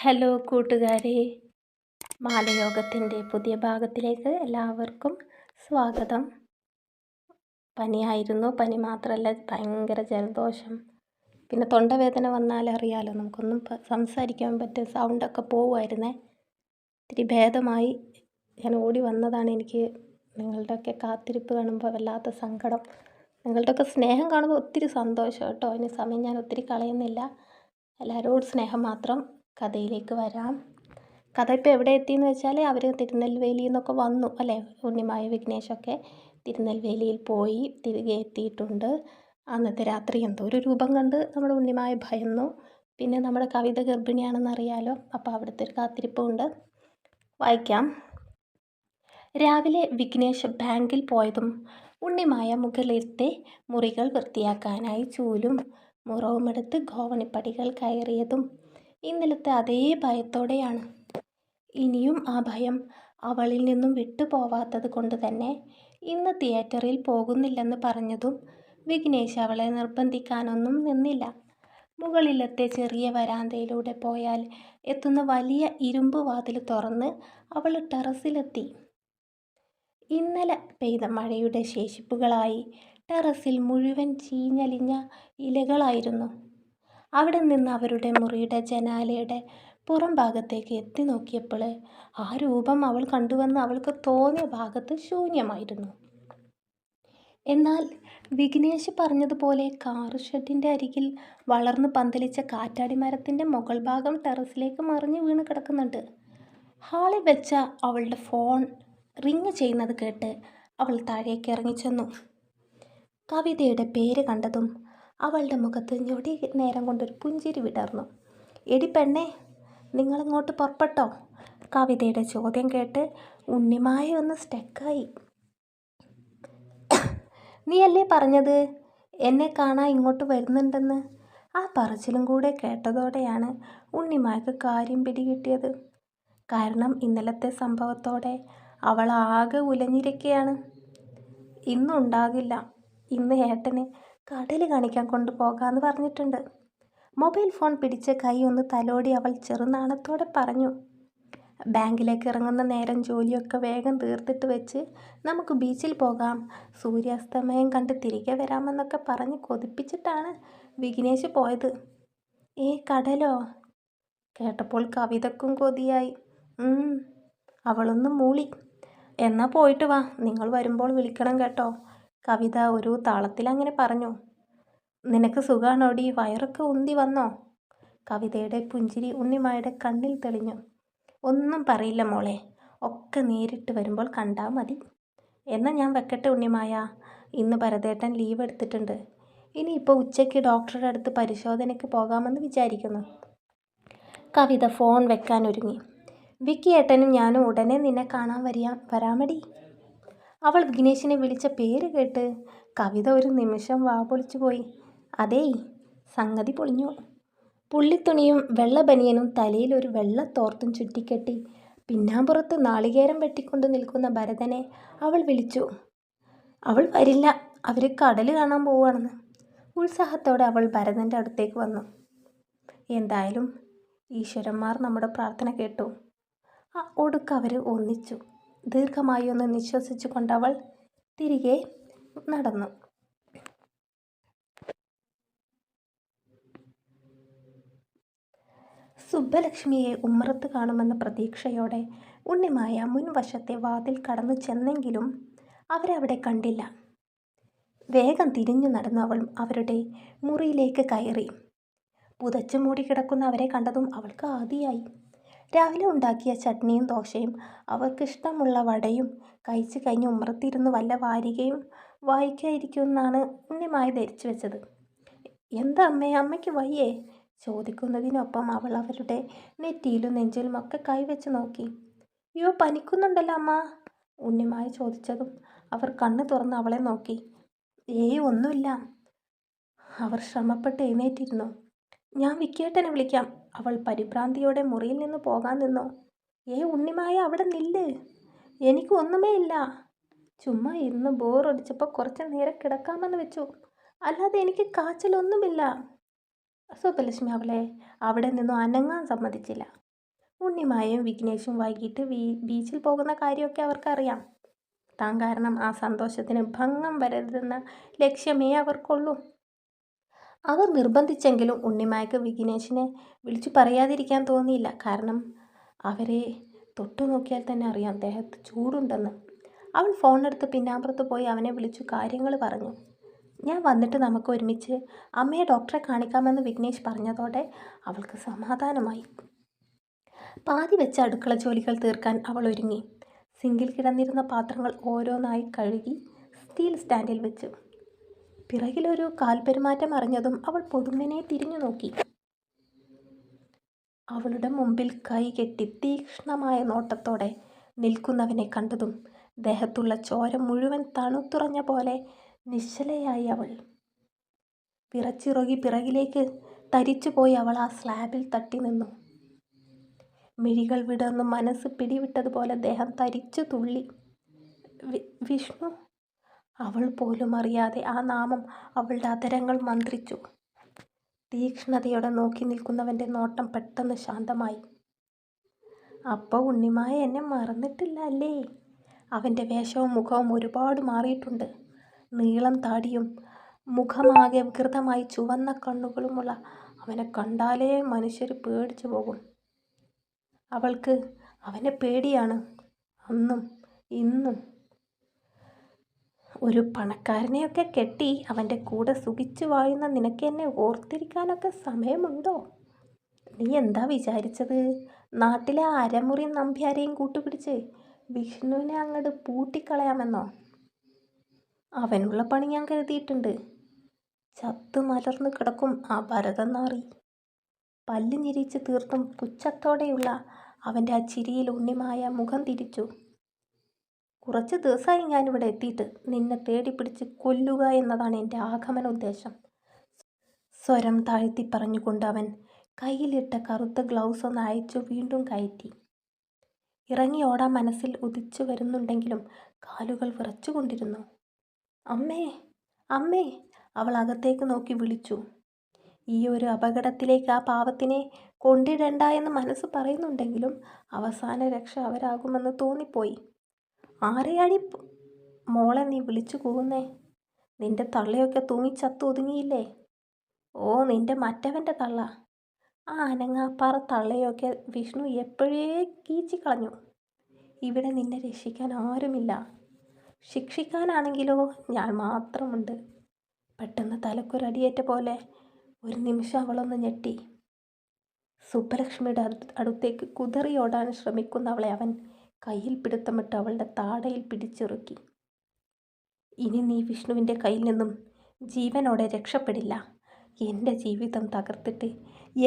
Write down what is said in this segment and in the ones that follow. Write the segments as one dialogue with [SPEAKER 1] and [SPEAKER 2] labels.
[SPEAKER 1] Hello കൂട്ടുകാരെ, മാലയോഗത്തിൻ്റെ പുതിയ ഭാഗത്തിലേക്ക് എല്ലാവർക്കും സ്വാഗതം. പനിയായിരുന്നു. പനി മാത്രമല്ല, ഭയങ്കര ജലദോഷം, പിന്നെ തൊണ്ടവേദന വന്നാൽ അറിയാലോ, നമുക്കൊന്നും സംസാരിക്കാൻ പറ്റും, സൗണ്ടൊക്കെ പോവുമായിരുന്നേ. ഇത്തിരി ഭേദമായി. ഞാൻ ഓടി വന്നതാണ്. എനിക്ക് നിങ്ങളുടെയൊക്കെ കാത്തിരിപ്പ് കാണുമ്പോൾ വല്ലാത്ത സങ്കടം, നിങ്ങളുടെയൊക്കെ സ്നേഹം കാണുമ്പോൾ ഒത്തിരി സന്തോഷം കേട്ടോ. ഇനി സമയം ഞാൻ ഒത്തിരി കളയുന്നില്ല, എല്ലാവരോടും സ്നേഹം മാത്രം. കഥയിലേക്ക് വരാം. കഥ ഇപ്പോൾ എവിടെ എത്തിയെന്ന് വെച്ചാൽ, അവർ തിരുനെൽവേലിയിൽ നിന്നൊക്കെ വന്നു അല്ലേ. ഉണ്ണിമായ വിഘ്നേഷൊക്കെ തിരുനെൽവേലിയിൽ പോയി തിരികെ എത്തിയിട്ടുണ്ട്. അന്നത്തെ രാത്രി എന്തോ ഒരു രൂപം കണ്ട് നമ്മുടെ ഉണ്ണിമായ ഭയന്നു. പിന്നെ നമ്മുടെ കവിത ഗർഭിണിയാണെന്നറിയാലോ, അപ്പോൾ അവിടുത്തെ ഒരു കാത്തിരിപ്പുണ്ട്. വായിക്കാം. രാവിലെ വിഘ്നേഷ് ബാങ്കിൽ പോയതും ഉണ്ണിമായ മുകളിലത്തെ മുറികൾ വൃത്തിയാക്കാനായി ചൂലും മുറവുമെടുത്ത് ഗോവണിപ്പടികൾ കയറിയതും ഇന്നലത്തെ അതേ ഭയത്തോടെയാണ്. ഇനിയും ആ ഭയം അവളിൽ നിന്നും വിട്ടുപോവാത്തത് കൊണ്ട് തന്നെ ഇന്ന് തിയേറ്ററിൽ പോകുന്നില്ലെന്ന് പറഞ്ഞതും വിഘ്നേഷ് അവളെ നിർബന്ധിക്കാനൊന്നും നിന്നില്ല. മുകളിലത്തെ ചെറിയ വരാന്തയിലൂടെ പോയാൽ എത്തുന്ന വലിയ ഇരുമ്പ് വാതിൽ തുറന്ന് അവൾ ടെറസിലെത്തി. ഇന്നലെ പെയ്ത മഴയുടെ ശേഷിപ്പുകളായി ടെറസിൽ മുഴുവൻ ചീഞ്ഞലിഞ്ഞ ഇലകളായിരുന്നു. അവിടെ നിന്ന് അവരുടെ മുറിയുടെ ജനാലയുടെ പുറം ഭാഗത്തേക്ക് എത്തി നോക്കിയപ്പോൾ ആ രൂപം അവൾ കണ്ടുവെന്ന് അവൾക്ക് തോന്നിയ ഭാഗത്ത് ശൂന്യമായിരുന്നു. എന്നാൽ വിഘ്നേഷ് പറഞ്ഞതുപോലെ കാർ ഷെഡിൻ്റെ അരികിൽ വളർന്നു പന്തലിച്ച കാറ്റാടി മരത്തിൻ്റെ മുകൾ ഭാഗം ടെറസിലേക്ക് മറിഞ്ഞ് വീണ് കിടക്കുന്നുണ്ട്. ഹാളിൽ വെച്ച അവളുടെ ഫോൺ റിങ് ചെയ്യുന്നത് കേട്ട് അവൾ താഴേക്ക് ഇറങ്ങിച്ചെന്നു. കവിതയുടെ പേര് കണ്ടതും അവളുടെ മുഖത്ത് ഞൊടി നേരം കൊണ്ടൊരു പുഞ്ചിരി വിടർന്നു. എടി പെണ്ണേ, നിങ്ങളിങ്ങോട്ട് പുറപ്പെട്ടോ? കവിതയുടെ ചോദ്യം കേട്ട് ഉണ്ണിമായ ഒന്ന് സ്റ്റക്കായി. നീയല്ലേ പറഞ്ഞത് എന്നെ കാണാൻ ഇങ്ങോട്ട് വരുന്നുണ്ടെന്ന്? ആ പറച്ചിലും കൂടെ കേട്ടതോടെയാണ് ഉണ്ണിമായ്ക്ക് കാര്യം പിടികിട്ടിയത്. കാരണം ഇന്നലത്തെ സംഭവത്തോടെ അവൾ ആകെ ഉലഞ്ഞിരിക്കുകയാണ്. ഇന്നുണ്ടാകില്ല. ഇന്ന് ഏട്ടന് കടൽ കാണിക്കാൻ കൊണ്ടുപോകാമെന്ന് പറഞ്ഞിട്ടുണ്ട്. മൊബൈൽ ഫോൺ പിടിച്ച് കൈ ഒന്ന് തലോടി അവൾ ചെറുനാണത്തോടെ പറഞ്ഞു. ബാങ്കിലേക്ക് ഇറങ്ങുന്ന നേരം ജോലിയൊക്കെ വേഗം തീർത്തിട്ട് വെച്ച് നമുക്ക് ബീച്ചിൽ പോകാം, സൂര്യാസ്തമയം കണ്ട് തിരികെ വരാമെന്നൊക്കെ പറഞ്ഞ് കൊതിപ്പിച്ചിട്ടാണ് വിഘ്നേഷ് പോയത്. കടലോ? കേട്ടപ്പോൾ കവിതക്കും കൊതിയായി. അവളൊന്ന് മൂളി. എന്നാൽ പോയിട്ട് വാ, നിങ്ങൾ വരുമ്പോൾ വിളിക്കണം കേട്ടോ. കവിത ഒരു താളത്തിൽ അങ്ങനെ പറഞ്ഞു. നിനക്ക് സുഖാണോടി? വയറൊക്കെ ഉന്തി വന്നോ? കവിതയുടെ പുഞ്ചിരി ഉണ്ണിമായുടെ കണ്ണിൽ തെളിഞ്ഞു. ഒന്നും പറയില്ല മോളെ, ഒക്കെ നേരിട്ട് വരുമ്പോൾ കണ്ടാൽ മതി. എന്നാൽ ഞാൻ വെക്കട്ടെ ഉണ്ണിമായ, ഇന്ന് ഭരതേട്ടൻ ലീവ് എടുത്തിട്ടുണ്ട്. ഇനിയിപ്പോൾ ഉച്ചയ്ക്ക് ഡോക്ടറുടെ അടുത്ത് പരിശോധനയ്ക്ക് പോകാമെന്ന് വിചാരിക്കുന്നു. കവിത ഫോൺ വെക്കാൻ ഒരുങ്ങി. വിക്കി ഏട്ടനും ഞാനും ഉടനെ നിന്നെ കാണാൻ വരാമടി. അവൾ വിഘ്നേഷിനെ വിളിച്ച പേര് കേട്ട് കവിത ഒരു നിമിഷം വാപൊളിച്ചു പോയി. അതേയ്, സംഗതി പൊളിഞ്ഞു. പുള്ളിത്തുണിയും വെള്ള ബനിയനും തലയിൽ ഒരു വെള്ളത്തോർത്തും ചുറ്റിക്കെട്ടി പിന്നാമ്പുറത്ത് നാളികേരം വെട്ടിക്കൊണ്ട് നിൽക്കുന്ന ഭരതനെ അവൾ വിളിച്ചു. അവൾ വരില്ല, അവർ കടൽ കാണാൻ പോവുകയാണെന്ന്. ഉത്സാഹത്തോടെ അവൾ ഭരതൻ്റെ അടുത്തേക്ക് വന്നു. എന്തായാലും ഈശ്വരന്മാർ നമ്മുടെ പ്രാർത്ഥന കേട്ടു. ഒടുക്കവർ ഒന്നിച്ചു. ദീർഘമായി ഒന്ന് നിശ്വസിച്ചു കൊണ്ടവൾ തിരികെ നടന്നു. സുബ്ബലക്ഷ്മിയെ ഉമ്മറത്ത് കാണുമെന്ന പ്രതീക്ഷയോടെ ഉണ്ണിമായ മുൻവശത്തെ വാതിൽ കടന്നു ചെന്നെങ്കിലും അവരവിടെ കണ്ടില്ല. വേഗം തിരിഞ്ഞു നടന്നു അവൾ അവരുടെ മുറിയിലേക്ക് കയറി. പുതച്ചു മൂടി കിടക്കുന്ന അവരെ കണ്ടതും അവൾക്ക് ആദിയായി. രാവിലെ ഉണ്ടാക്കിയ ചട്നിയും ദോശയും അവർക്കിഷ്ടമുള്ള വടയും കഴിച്ചു കഴിഞ്ഞ് ഉമ്മറത്തിരുന്ന് വല്ല വാരികയും വായിക്കാതിരിക്കുമെന്നാണ് ഉണ്ണിമായ ധരിച്ചു വെച്ചത്. എന്താ അമ്മേ, അമ്മയ്ക്ക് വയ്യേ? ചോദിക്കുന്നതിനൊപ്പം അവൾ അവരുടെ നെറ്റിയിലും നെഞ്ചിലുമൊക്കെ കൈവച്ച് നോക്കി. അയ്യോ, പനിക്കുന്നുണ്ടല്ലോ അമ്മ, ഉണ്ണിമായ ചോദിച്ചതും അവർ കണ്ണ് തുറന്ന് അവളെ നോക്കി. ഒന്നുമില്ല. അവർ ശ്രമപ്പെട്ട് എഴുന്നേറ്റിരുന്നു. ഞാൻ വിക്കിയേട്ടനെ വിളിക്കാം. അവൾ പരിഭ്രാന്തിയോടെ മുറിയിൽ നിന്ന് പോകാൻ നിന്നു. ഉണ്ണിമായ, അവിടെ നില്ല്, എനിക്ക് ഒന്നുമേ ഇല്ല. ചുമ്മാ ഇരുന്ന് ബോറടിച്ചപ്പോൾ കുറച്ച് നേരം കിടക്കാമെന്ന് വെച്ചു, അല്ലാതെ എനിക്ക് കാച്ചലൊന്നുമില്ല. സുബ്ബലക്ഷ്മി അവളെ അവിടെ നിന്നും അനങ്ങാൻ സമ്മതിച്ചില്ല. ഉണ്ണിമായയും വിഘ്നേഷും വൈകിട്ട് ബീച്ചിൽ പോകുന്ന കാര്യമൊക്കെ അവർക്കറിയാം. താൻ കാരണം ആ സന്തോഷത്തിന് ഭംഗം വരരുതെന്ന ലക്ഷ്യമേ അവർക്കുള്ളൂ. അവർ നിർബന്ധിച്ചെങ്കിലും ഉണ്ണിമായ്ക്ക് വിഘ്നേഷിനെ വിളിച്ചു പറയാതിരിക്കാൻ തോന്നിയില്ല. കാരണം അവരെ തൊട്ടു നോക്കിയാൽ തന്നെ അറിയാം ദേഹത്ത് ചൂടുണ്ടെന്ന്. അവൾ ഫോണെടുത്ത് പിന്നാമ്പുറത്ത് പോയി അവനെ വിളിച്ചു കാര്യങ്ങൾ പറഞ്ഞു. ഞാൻ വന്നിട്ട് നമുക്ക് ഒരുമിച്ച് അമ്മയെ ഡോക്ടറെ കാണിക്കാമെന്ന് വിഘ്നേഷ് പറഞ്ഞതോടെ അവൾക്ക് സമാധാനമായി. പാതി വെച്ച അടുക്കള ജോലികൾ തീർക്കാൻ അവൾ ഒരുങ്ങി. സിങ്കിൽ കിടന്നിരുന്ന പാത്രങ്ങൾ ഓരോന്നായി കഴുകി സ്റ്റീൽ സ്റ്റാൻഡിൽ വെച്ചു. പിറകിലൊരു കാൽപെരുമാറ്റം അറിഞ്ഞതും അവൾ പൊടുന്നനെ തിരിഞ്ഞു നോക്കി. അവളുടെ മുമ്പിൽ കൈ കെട്ടി തീക്ഷ്ണമായ നോട്ടത്തോടെ നിൽക്കുന്നവനെ കണ്ടതും ദേഹത്തുള്ള ചോര മുഴുവൻ തണുത്തുറഞ്ഞ പോലെ നിശ്ചലയായി അവൾ. വിറച്ചിറങ്ങി പിറകിലേക്ക് തരിച്ചുപോയി അവൾ ആ സ്ലാബിൽ തട്ടി നിന്നു. മിഴികൾ വിടർന്നു മനസ്സ് പിടിവിട്ടതുപോലെ ദേഹം തരിച്ചു തുള്ളി. വിഷ്ണു! അവൾ പോലും അറിയാതെ ആ നാമം അവളുടെ അധരങ്ങൾ മന്ത്രിച്ചു. തീക്ഷ്ണതയോടെ നോക്കി നിൽക്കുന്നവൻ്റെ നോട്ടം പെട്ടെന്ന് ശാന്തമായി. അപ്പോൾ ഉണ്ണിമായ എന്നെ മറന്നിട്ടില്ല അല്ലേ? അവൻ്റെ വേഷവും മുഖവും ഒരുപാട് മാറിയിട്ടുണ്ട്. നീളം താടിയും മുഖമാകെ വികൃതമായി ചുവന്ന കണ്ണുകളുമുള്ള അവനെ കണ്ടാലേ മനുഷ്യർ പേടിച്ചു പോകും. അവൾക്ക് അവനെ പേടിയാണ്, അന്നും ഇന്നും. ഒരു പണക്കാരനെയൊക്കെ കെട്ടി അവൻ്റെ കൂടെ സുഖിച്ചു വാഴുന്ന നിനക്ക് എന്നെ ഓർത്തിരിക്കാനൊക്കെ സമയമുണ്ടോ? നീ എന്താ വിചാരിച്ചത്? നാട്ടിലെ അരമുറി നമ്പ്യാരെയും കൂട്ടുപിടിച്ച് വിഷ്ണുവിനെ അങ്ങോട്ട് പൂട്ടിക്കളയാമെന്നോ? അവനുള്ള പണി ഞാൻ കരുതിയിട്ടുണ്ട്. ചത്തു മലർന്നു കിടക്കും ആ ഭരതനാറി. പല്ല് ഞെരിച്ച് തീർത്തും പുച്ഛത്തോടെയുള്ള അവൻ്റെ ആ ചിരിയിൽ ഉണ്ണിമായ മുഖം തിരിച്ചു. കുറച്ച് ദിവസമായി ഞാനിവിടെ എത്തിയിട്ട്. നിന്നെ തേടി പിടിച്ച് കൊല്ലുക എന്നതാണ് എൻ്റെ ആഗമന ഉദ്ദേശം. സ്വരം താഴ്ത്തി പറഞ്ഞുകൊണ്ട് അവൻ കയ്യിലിട്ട കറുത്ത ഗ്ലൗസ് ഒന്ന് അയച്ചു വീണ്ടും കയറ്റി. ഇറങ്ങി ഓടാൻ മനസ്സിൽ ഉദിച്ചു വരുന്നുണ്ടെങ്കിലും കാലുകൾ വിറച്ചുകൊണ്ടിരുന്നു. അമ്മേ, അമ്മേ! അവൾ അകത്തേക്ക് നോക്കി വിളിച്ചു. ഈ ഒരു അപകടത്തിലേക്ക് ആ പാവത്തിനെ കൊണ്ടിടണ്ട എന്ന് മനസ്സ് പറയുന്നുണ്ടെങ്കിലും അവസാന രക്ഷ അവരാകുമെന്ന് തോന്നിപ്പോയി. ആരെയാടി മോളെ നീ വിളിച്ചു കൂവുന്നേ? നിന്റെ തള്ളയൊക്കെ തൂങ്ങിച്ചത്തു ഒതുങ്ങിയില്ലേ? ഓ, നിന്റെ മറ്റവൻ്റെ തള്ള. ആ അനങ്ങാപ്പാറ തള്ളയൊക്കെ വിഷ്ണു എപ്പോഴേ കീച്ചിക്കളഞ്ഞു. ഇവിടെ നിന്നെ രക്ഷിക്കാൻ ആരുമില്ല. ശിക്ഷിക്കാനാണെങ്കിലോ ഞാൻ മാത്രമുണ്ട്. പെട്ടെന്ന് തലക്കൊരടിയേറ്റ പോലെ ഒരു നിമിഷം അവളൊന്ന് ഞെട്ടി. സുബ്ബലക്ഷ്മിയുടെ അടുത്തേക്ക് കുതറിയോടാൻ ശ്രമിക്കുന്നവളെ അവൻ കയ്യിൽ പിടുത്തമിട്ട് അവളുടെ താടയിൽ പിടിച്ചിറുക്കി. ഇനി നീ വിഷ്ണുവിൻ്റെ കയ്യിൽ നിന്നും ജീവനോടെ രക്ഷപ്പെടില്ല. എൻ്റെ ജീവിതം തകർത്തിട്ട്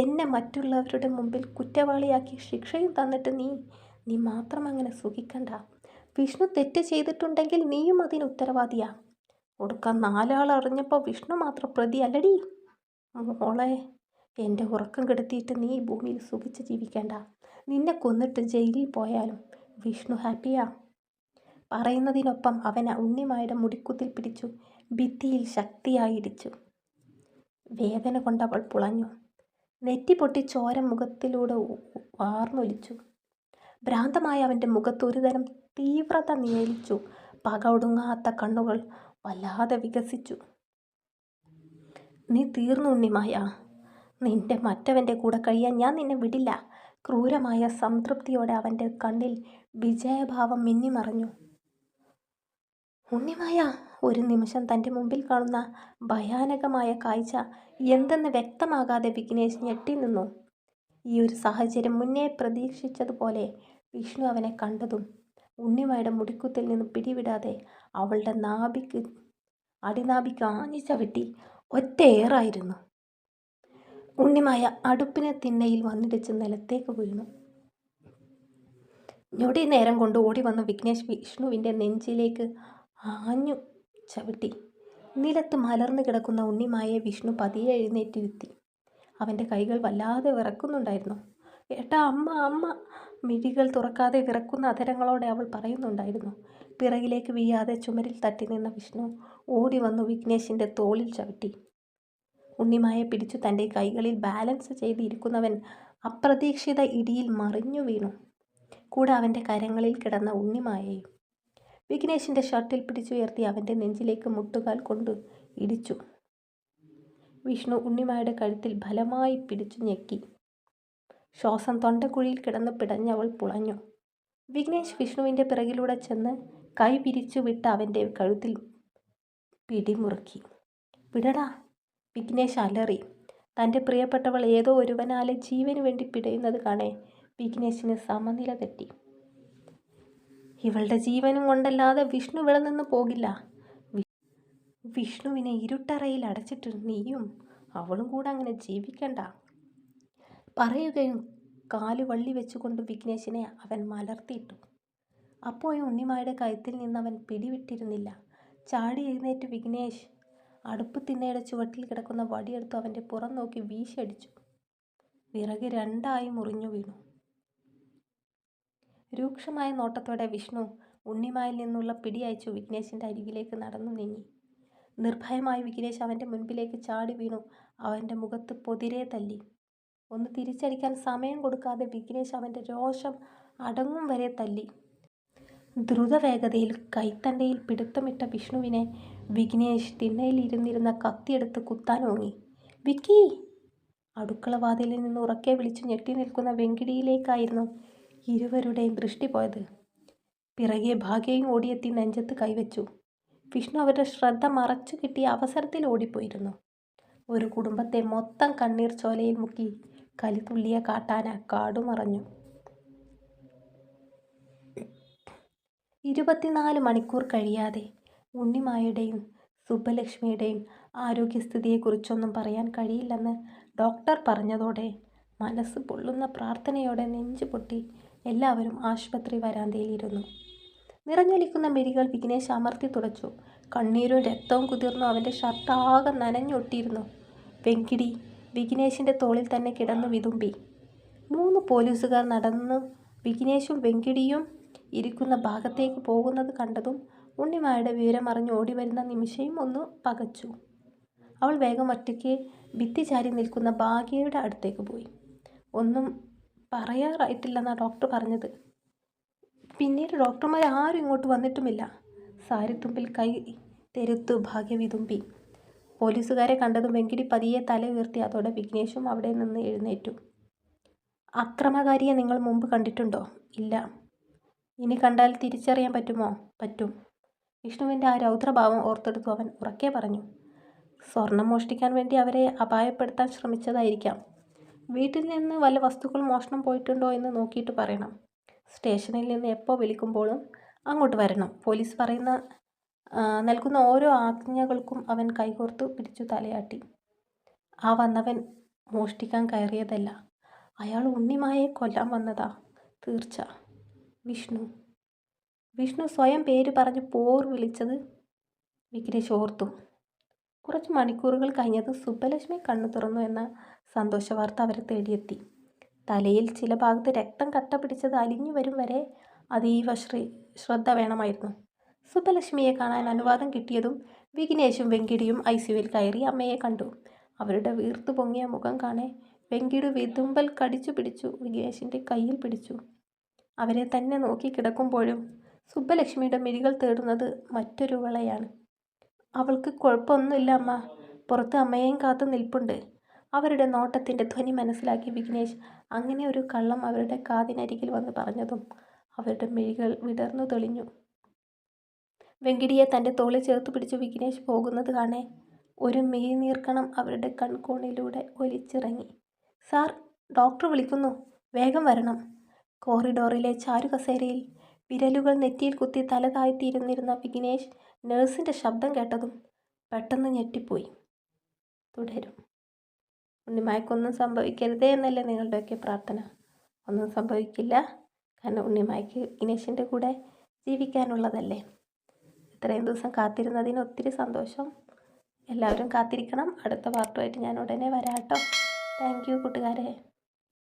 [SPEAKER 1] എന്നെ മറ്റുള്ളവരുടെ മുമ്പിൽ കുറ്റവാളിയാക്കി ശിക്ഷയും തന്നിട്ട് നീ മാത്രം അങ്ങനെ സുഖിക്കണ്ട. വിഷ്ണു തെറ്റ് ചെയ്തിട്ടുണ്ടെങ്കിൽ നീയും അതിന് ഉത്തരവാദിയാ. ഒടുക്കാൻ 4 ആൾ അറിഞ്ഞപ്പോൾ വിഷ്ണു മാത്രം പ്രതി അല്ലടി. മോളെ, എൻ്റെ ഉറക്കം കെടുത്തിയിട്ട് നീ ഭൂമിയിൽ സുഖിച്ച് ജീവിക്കേണ്ട. നിന്നെ കൊന്നിട്ട് ജയിലിൽ പോയാലും വിഷ്ണു ഹാപ്പിയാ. പറയുന്നതിനൊപ്പം അവൻ ഉണ്ണിമായുടെ മുടിക്കുത്തിൽ പിടിച്ചു ഭിത്തിയിൽ ശക്തിയായി ഇടിച്ചു. വേദന കൊണ്ടവൾ പുളഞ്ഞു. നെറ്റി പൊട്ടി ചോര മുഖത്തിലൂടെ വാർന്നൊലിച്ചു. ഭ്രാന്തമായ അവൻ്റെ മുഖത്ത് ഒരുതരം തീവ്രത നിഴലിച്ചു. പക ഒടുങ്ങാത്ത കണ്ണുകൾ വല്ലാതെ വികസിച്ചു. നീ തീർന്നു ഉണ്ണിമായ. നിന്റെ മറ്റവൻ്റെ കൂടെ കഴിയാൻ ഞാൻ നിന്നെ വിടില്ല. ക്രൂരമായ സംതൃപ്തിയോടെ അവൻ്റെ കണ്ണിൽ വിജയഭാവം മിന്നിമറഞ്ഞു. ഉണ്ണിമായ ഒരു നിമിഷം തൻ്റെ മുമ്പിൽ കാണുന്ന ഭയാനകമായ കാഴ്ച എന്തെന്ന് വ്യക്തമാകാതെ വിഘ്നേഷ് ഞെട്ടി നിന്നു. ഈ ഒരു സാഹചര്യം മുന്നേ പ്രതീക്ഷിച്ചതുപോലെ വിഷ്ണു അവനെ കണ്ടതും ഉണ്ണിമായുടെ മുടിക്കുത്തിൽ നിന്ന് പിടിവിടാതെ അവളുടെ അടിനാഭിക്ക് ആഞ്ഞു ചവിട്ടി ഒറ്റയേറായിരുന്നു. ഉണ്ണിമായ അടുപ്പിന് തിണ്ണയിൽ വന്നിടിച്ച് നിലത്തേക്ക് വീണു. ഞൊടി നേരം കൊണ്ട് ഓടി വന്ന വിഘ്നേഷ് വിഷ്ണുവിൻ്റെ നെഞ്ചിലേക്ക് ആഞ്ഞു ചവിട്ടി. നിലത്ത് മലർന്നു കിടക്കുന്ന ഉണ്ണിമായെ വിഷ്ണു പതിയെ എഴുന്നേറ്റിരുത്തി. അവൻ്റെ കൈകൾ വല്ലാതെ വിറക്കുന്നുണ്ടായിരുന്നു. ഏട്ടാ, അമ്മ, അമ്മ! മിഴികൾ തുറക്കാതെ വിറക്കുന്ന അധരങ്ങളോടെ അവൾ പറയുന്നുണ്ടായിരുന്നു. പിറകിലേക്ക് വീഴാതെ ചുമരിൽ തട്ടി നിന്ന വിഷ്ണു ഓടി വന്നു വിഘ്നേഷിൻ്റെ തോളിൽ ചവിട്ടി. ഉണ്ണിമായെ പിടിച്ചു തൻ്റെ കൈകളിൽ ബാലൻസ് ചെയ്ത് ഇരിക്കുന്നവൻ അപ്രതീക്ഷിത ഇടിയിൽ മറിഞ്ഞു വീണു. കൂടെ അവൻ്റെ കരങ്ങളിൽ കിടന്ന ഉണ്ണിമായയും. വിഘ്നേഷിൻ്റെ ഷർട്ടിൽ പിടിച്ചുയർത്തി അവൻ്റെ നെഞ്ചിലേക്ക് മുട്ടുകാൽ കൊണ്ട് ഇടിച്ചു. വിഷ്ണു ഉണ്ണിമായുടെ കഴുത്തിൽ ബലമായി പിടിച്ചു ഞെക്കി. ശ്വാസം തൊണ്ടക്കുഴിയിൽ കിടന്ന് പിടഞ്ഞവൾ പുളഞ്ഞു. വിഘ്നേഷ് വിഷ്ണുവിൻ്റെ പിറകിലൂടെ ചെന്ന് കൈ പിരിച്ചു വിട്ട് അവൻ്റെ കഴുത്തിൽ പിടിമുറുക്കി. "വിടടാ!" വിഘ്നേഷ് അലറി. തൻ്റെ പ്രിയപ്പെട്ടവൾ ഏതോ ഒരുവനാലെ ജീവന് വേണ്ടി പിടയുന്നത് കാണേ വിഘ്നേഷിന് സമനില തെറ്റി. ഇവളുടെ ജീവനും കൊണ്ടല്ലാതെ വിഷ്ണു ഇവിടെ നിന്ന് പോകില്ല. വിഷ്ണുവിനെ ഇരുട്ടറയിൽ അടച്ചിട്ട് നീയും അവളും കൂടെ അങ്ങനെ ജീവിക്കണ്ട. പറയുകയും കാല് വള്ളി വെച്ചുകൊണ്ട് വിഘ്നേഷിനെ അവൻ മലർത്തിയിട്ടു. അപ്പോഴും ഉണ്ണിമായുടെ കഴുത്തിൽ നിന്ന് അവൻ പിടിവിട്ടിരുന്നില്ല. ചാടി എഴുന്നേറ്റ് വിഘ്നേഷ് അടുപ്പ് തിണ്ണയുടെ ചുവട്ടിൽ കിടക്കുന്ന വടിയെടുത്ത് അവൻ്റെ പുറം നോക്കി വീശിയടിച്ചു. വിറക് രണ്ടായി മുറിഞ്ഞു വീണു. രൂക്ഷമായ നോട്ടത്തോടെ വിഷ്ണു ഉണ്ണിമായിൽ നിന്നുള്ള പിടി അയച്ചു വിഘ്നേഷിൻ്റെ അരികിലേക്ക് നടന്നു നീങ്ങി. നിർഭയമായി വിഘ്നേഷ് അവൻ്റെ മുൻപിലേക്ക് ചാടി വീണു അവൻ്റെ മുഖത്ത് പൊതിരെ തല്ലി. ഒന്ന് തിരിച്ചടിക്കാൻ സമയം കൊടുക്കാതെ വിഘ്നേഷ് അവൻ്റെ രോഷം അടങ്ങും വരെ തല്ലി. ദ്രുതവേഗതയിൽ കൈത്തണ്ടയിൽ പിടുത്തമിട്ട വിഷ്ണുവിനെ വിഘ്നേഷ് തിണ്ണയിൽ ഇരുന്നിരുന്ന കത്തിയെടുത്ത് കുത്താൻ ഓങ്ങി. "വിക്കി!" അടുക്കള വാതിലിൽ നിന്ന് ഉറക്കെ വിളിച്ചു ഞെട്ടി നിൽക്കുന്ന വെങ്കിടിയിലേക്കായിരുന്നു ഇരുവരുടെയും ദൃഷ്ടി പോയത്. പിറകെ ഭാഗ്യയും ഓടിയെത്തി നെഞ്ചത്ത് കൈവച്ചു. വിഷ്ണു അവരുടെ ശ്രദ്ധ മറച്ചു കിട്ടിയ അവസരത്തിൽ ഓടിപ്പോയിരുന്നു. ഒരു കുടുംബത്തെ മൊത്തം കണ്ണീർ ചോലയിൽ മുക്കി കലിതുള്ളിയ കാട്ടാന കാടുമറഞ്ഞു. 24 മണിക്കൂർ കഴിയാതെ ഉണ്ണിമായുടെയും സുബ്ബലക്ഷ്മിയുടെയും ആരോഗ്യസ്ഥിതിയെക്കുറിച്ചൊന്നും പറയാൻ കഴിയില്ലെന്ന് ഡോക്ടർ പറഞ്ഞതോടെ മനസ്സ് പൊള്ളുന്ന പ്രാർത്ഥനയോടെ നെഞ്ചു പൊട്ടി എല്ലാവരും ആശുപത്രി വരാന്തയിലിരുന്നു. നിറഞ്ഞൊലിക്കുന്ന മിഴികൾ വിഘ്നേഷ് അമർത്തി തുടച്ചു. കണ്ണീരും രക്തവും കുതിർന്നു അവൻ്റെ ഷർട്ട് ആകെ നനഞ്ഞൊട്ടിയിരുന്നു. വെങ്കിടി വിഘ്നേഷിൻ്റെ തോളിൽ തന്നെ കിടന്നു വിതുമ്പി. 3 പോലീസുകാർ നടന്നു വിഘ്നേഷും വെങ്കിടിയും ഇരിക്കുന്ന ഭാഗത്തേക്ക് പോകുന്നത് കണ്ടതും ഉണ്ണിമായുടെ വിവരമറിഞ്ഞ് ഓടിവരുന്ന നിമിഷയും ഒന്ന് പകച്ചു. അവൾ വേഗം ഒറ്റയ്ക്ക് ഭിത്തി ചാരി നിൽക്കുന്ന ഭാഗ്യയുടെ അടുത്തേക്ക് പോയി. "ഒന്നും പറയാറായിട്ടില്ലെന്നാണ് ഡോക്ടർ പറഞ്ഞത്. പിന്നീട് ഡോക്ടർമാർ ആരും ഇങ്ങോട്ട് വന്നിട്ടുമില്ല." സാരിത്തുമ്പിൽ കൈ തെരുത്തു ഭാഗ്യ വിതുമ്പി. പോലീസുകാരെ കണ്ടതും വെങ്കിടി പതിയെ തല ഉയർത്തി. അതോടെ വിഘ്നേഷും അവിടെ നിന്ന് എഴുന്നേറ്റു. "അക്രമകാരിയെ നിങ്ങൾ മുമ്പ് കണ്ടിട്ടുണ്ടോ?" "ഇല്ല." "ഇനി കണ്ടാൽ തിരിച്ചറിയാൻ പറ്റുമോ?" "പറ്റും." വിഷ്ണുവിൻ്റെ ആ രൗദ്രഭാവം ഓർത്തെടുത്തു അവൻ ഉറക്കെ പറഞ്ഞു. "സ്വർണം മോഷ്ടിക്കാൻ വേണ്ടി അവരെ അപായപ്പെടുത്താൻ ശ്രമിച്ചതായിരിക്കാം. വീട്ടിൽ നിന്ന് വല്ല വസ്തുക്കളും മോഷണം പോയിട്ടുണ്ടോ എന്ന് നോക്കിയിട്ട് പറയണം. സ്റ്റേഷനിൽ നിന്ന് എപ്പോൾ വിളിക്കുമ്പോഴും അങ്ങോട്ട് വരണം." പോലീസ് നൽകുന്ന ഓരോ ആജ്ഞകൾക്കും അവൻ കൈകോർത്തു പിടിച്ചു തലയാട്ടി. "ആ വന്നവൻ മോഷ്ടിക്കാൻ കയറിയതല്ല. അയാൾ ഉണ്ണിമായെ കൊല്ലാൻ വന്നതാ തീർച്ച." വിഷ്ണു സ്വയം പേര് പറഞ്ഞ് പോർ വിളിച്ചത് വിഘ്നേഷ് ഓർത്തു. കുറച്ച് മണിക്കൂറുകൾ കഴിഞ്ഞത് സുബ്ബലക്ഷ്മി കണ്ണു തുറന്നു എന്ന സന്തോഷവാർത്ത അവരെ തേടിയെത്തി. തലയിൽ ചില ഭാഗത്ത് രക്തം കട്ട പിടിച്ചത് അലിഞ്ഞു വരും വരെ അതീവ ശ്രദ്ധ വേണമായിരുന്നു. സുബ്ബലക്ഷ്മിയെ കാണാൻ അനുവാദം കിട്ടിയതും വിഘ്നേഷും വെങ്കിടിയും ICUവിൽ കയറി അമ്മയെ കണ്ടു. അവരുടെ വീർത്തു പൊങ്ങിയ മുഖം കാണെ വെങ്കിടി വിതുമ്പൽ കടിച്ചു പിടിച്ചു വിഘ്നേഷിൻ്റെ കയ്യിൽ പിടിച്ചു. അവരെ തന്നെ നോക്കി കിടക്കുമ്പോഴും സുബ്ബലക്ഷ്മിയുടെ മിഴികൾ തേടുന്നത് മറ്റൊരുവളെയാണ്. "അവൾക്ക് കുഴപ്പമൊന്നുമില്ല അമ്മ. പുറത്ത് അമ്മയെയും കാത്തു നിൽപ്പുണ്ട്." അവരുടെ നോട്ടത്തിൻ്റെ ധ്വനി മനസ്സിലാക്കി വിഘ്നേഷ് അങ്ങനെ ഒരു കള്ളം അവരുടെ കാതിനരികിൽ വന്ന് പറഞ്ഞതും അവരുടെ മിഴികൾ വിടർന്നു തെളിഞ്ഞു. വെങ്കിടിയെ തൻ്റെ തോളിൽ ചേർത്ത് പിടിച്ചു വിഘ്നേഷ് പോകുന്നത് കാണെ ഒരു മിഴിനീർക്കണം അവരുടെ കൺകോണിലൂടെ ഒലിച്ചിറങ്ങി. "സാർ, ഡോക്ടർ വിളിക്കുന്നു. വേഗം വരണം." കോറിഡോറിലെ ചാരുകസേരയിൽ വിരലുകൾ നെറ്റിയിൽ കുത്തി തല താഴ്ത്തിയിരുന്നിരുന്ന വിഘ്നേഷ് നഴ്സിൻ്റെ ശബ്ദം കേട്ടതും പെട്ടെന്ന് ഞെട്ടിപ്പോയി. തുടരും. ഉണ്ണിമായ്ക്കൊന്നും സംഭവിക്കരുതേ എന്നല്ലേ നിങ്ങളുടെയൊക്കെ പ്രാർത്ഥന. ഒന്നും സംഭവിക്കില്ല. കാരണം ഉണ്ണിമായ്ക്ക് വിഘ്നേഷിൻ്റെ കൂടെ ജീവിക്കാനുള്ളതല്ലേ. ഇത്രയും ദിവസം കാത്തിരുന്നതിന് ഒത്തിരി സന്തോഷം. എല്ലാവരും കാത്തിരിക്കണം. അടുത്ത പാർട്ടുമായിട്ട് ഞാൻ ഉടനെ വരാം കേട്ടോ. താങ്ക് യു കൂട്ടുകാരെ.